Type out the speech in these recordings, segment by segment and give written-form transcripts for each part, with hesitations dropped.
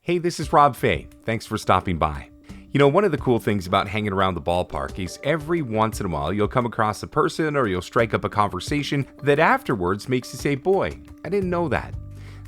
Hey, this is Rob Fai. Thanks for stopping by. You know, one of the cool things about hanging around the ballpark is every once in a while you'll come across a person or you'll strike up a conversation that afterwards makes you say, boy, I didn't know that.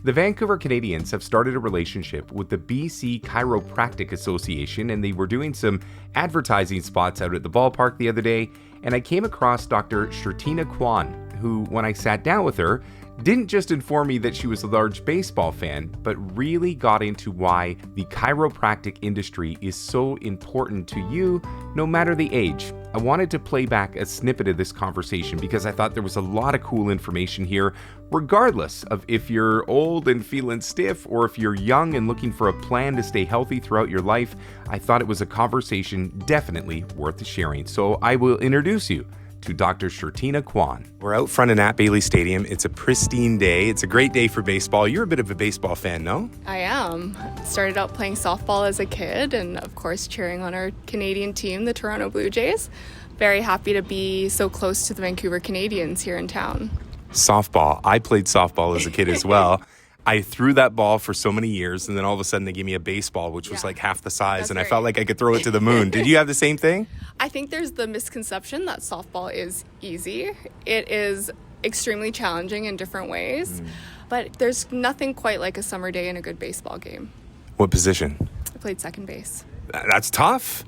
The Vancouver Canadians have started a relationship with the BC Chiropractic Association, and they were doing some advertising spots out at the ballpark the other day, and I came across Dr. Shirtina Quon, who, when I sat down with her, didn't just inform me that she was a large baseball fan, but really got into why the chiropractic industry is so important to you, no matter the age. I wanted to play back a snippet of this conversation because I thought there was a lot of cool information here, regardless of if you're old and feeling stiff or if you're young and looking for a plan to stay healthy throughout your life. I thought it was a conversation definitely worth sharing. So I will introduce you to Dr. Shirtina Quon. We're out front of Nat Bailey Stadium. It's a pristine day. It's a great day for baseball. You're a bit of a baseball fan, no? I am. Started out playing softball as a kid and, of course, cheering on our Canadian team, the Toronto Blue Jays. Very happy to be so close to the Vancouver Canadians here in town. Softball. I played softball as a kid as well. I threw that ball for so many years, and then all of a sudden they gave me a baseball, which was like half the size, and I felt like I could throw it to the moon. Did you have the same thing? I think there's the misconception that softball is easy. It is extremely challenging in different ways, but there's nothing quite like a summer day in a good baseball game. What position? I played second base. That's tough.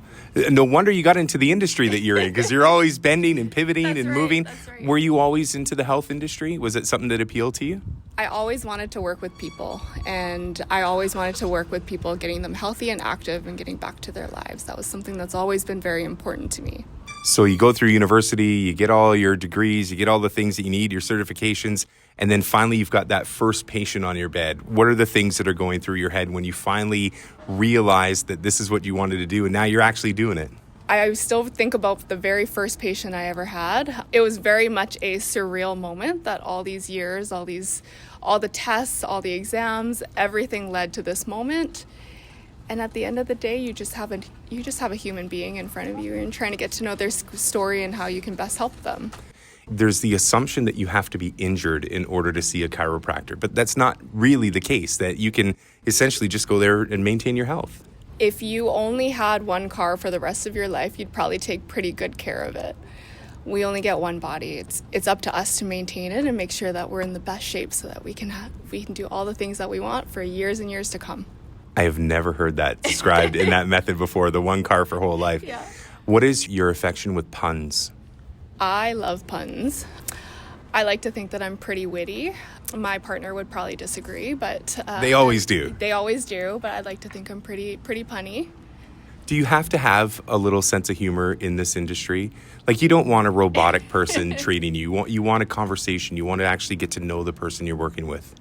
No wonder you got into the industry that you're in, because you're always bending and pivoting and moving. Right. Were you always into the health industry? Was it something that appealed to you? I always wanted to work with people, and I always wanted to work with people, getting them healthy and active and getting back to their lives. That was something that's always been very important to me. So you go through university, you get all your degrees, you get all the things that you need, your certifications, and then finally you've got that first patient on your bed. What are the things that are going through your head when you finally realize that this is what you wanted to do and now you're actually doing it? I still think about the very first patient I ever had. It was very much a surreal moment that all these years, all the tests, all the exams, everything led to this moment. And at the end of the day, you just have a human being in front of you and trying to get to know their story and how you can best help them. There's the assumption that you have to be injured in order to see a chiropractor, but that's not really the case, that you can essentially just go there and maintain your health. If you only had one car for the rest of your life, you'd probably take pretty good care of it. We only get one body. It's up to us to maintain it and make sure that we're in the best shape so that we can do all the things that we want for years and years to come. I have never heard that described in that method before, the one car for whole life. Yeah. What is your affection with puns? I love puns. I like to think that I'm pretty witty. My partner would probably disagree, but... They always do. They always do, but I like to think I'm pretty punny. Do you have to have a little sense of humor in this industry? Like, you don't want a robotic person treating you. You want a conversation. You want to actually get to know the person you're working with.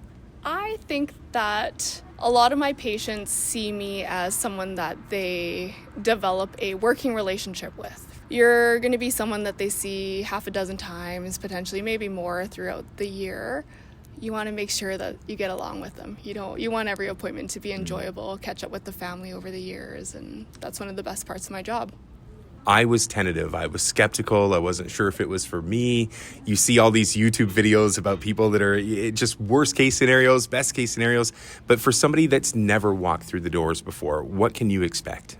I think that a lot of my patients see me as someone that they develop a working relationship with. You're going to be someone that they see half a dozen times, potentially maybe more throughout the year. You want to make sure that you get along with them. You want every appointment to be enjoyable, catch up with the family over the years, and that's one of the best parts of my job. I was tentative. I was skeptical. I wasn't sure if it was for me. You see all these YouTube videos about people that are just worst case scenarios, best case scenarios. But for somebody that's never walked through the doors before, what can you expect?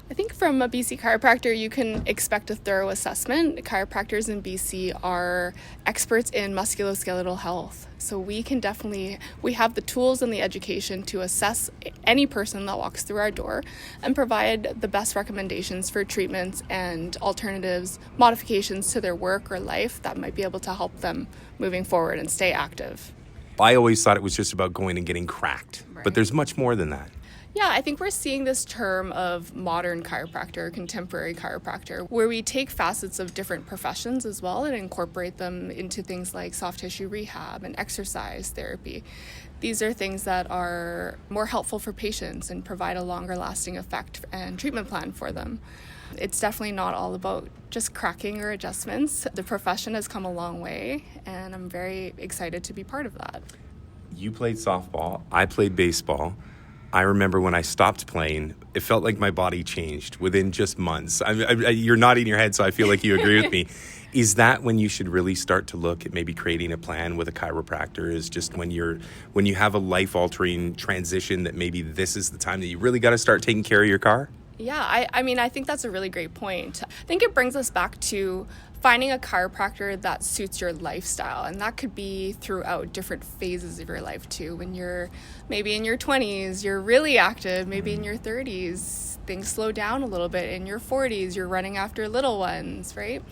I think from a BC chiropractor, you can expect a thorough assessment. Chiropractors in BC are experts in musculoskeletal health. So we have the tools and the education to assess any person that walks through our door and provide the best recommendations for treatments and alternatives, modifications to their work or life that might be able to help them moving forward and stay active. I always thought it was just about going and getting cracked, Right. But there's much more than that. Yeah, I think we're seeing this term of modern chiropractor, contemporary chiropractor, where we take facets of different professions as well and incorporate them into things like soft tissue rehab and exercise therapy. These are things that are more helpful for patients and provide a longer lasting effect and treatment plan for them. It's definitely not all about just cracking or adjustments. The profession has come a long way, and I'm very excited to be part of that. You played softball. I played baseball. I remember when I stopped playing, it felt like my body changed within just months. You're nodding your head, so I feel like you agree with me. Is that when you should really start to look at maybe creating a plan with a chiropractor? Is just when you have a life-altering transition that maybe this is the time that you really got to start taking care of your car? Yeah, I mean, I think that's a really great point. I think it brings us back to finding a chiropractor that suits your lifestyle. And that could be throughout different phases of your life too. When you're maybe in your 20s, you're really active. Maybe in your 30s, things slow down a little bit. In your 40s, you're running after little ones, right?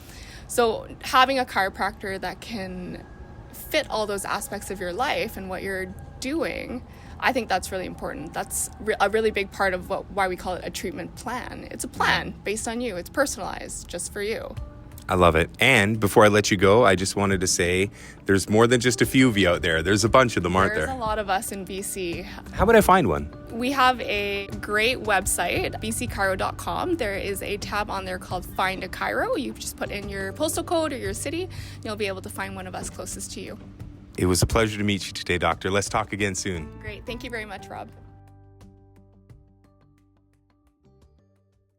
So having a chiropractor that can fit all those aspects of your life and what you're doing, I think that's really important. That's a really big part of why we call it a treatment plan. It's a plan based on you. It's personalized just for you. I love it. And before I let you go, I just wanted to say there's more than just a few of you out there. There's a bunch of them, aren't there? There's a lot of us in BC. How would I find one? We have a great website, bcchiro.com. There is a tab on there called Find a Chiro. You just put in your postal code or your city, and you'll be able to find one of us closest to you. It was a pleasure to meet you today, Doctor. Let's talk again soon. Great. Thank you very much, Rob.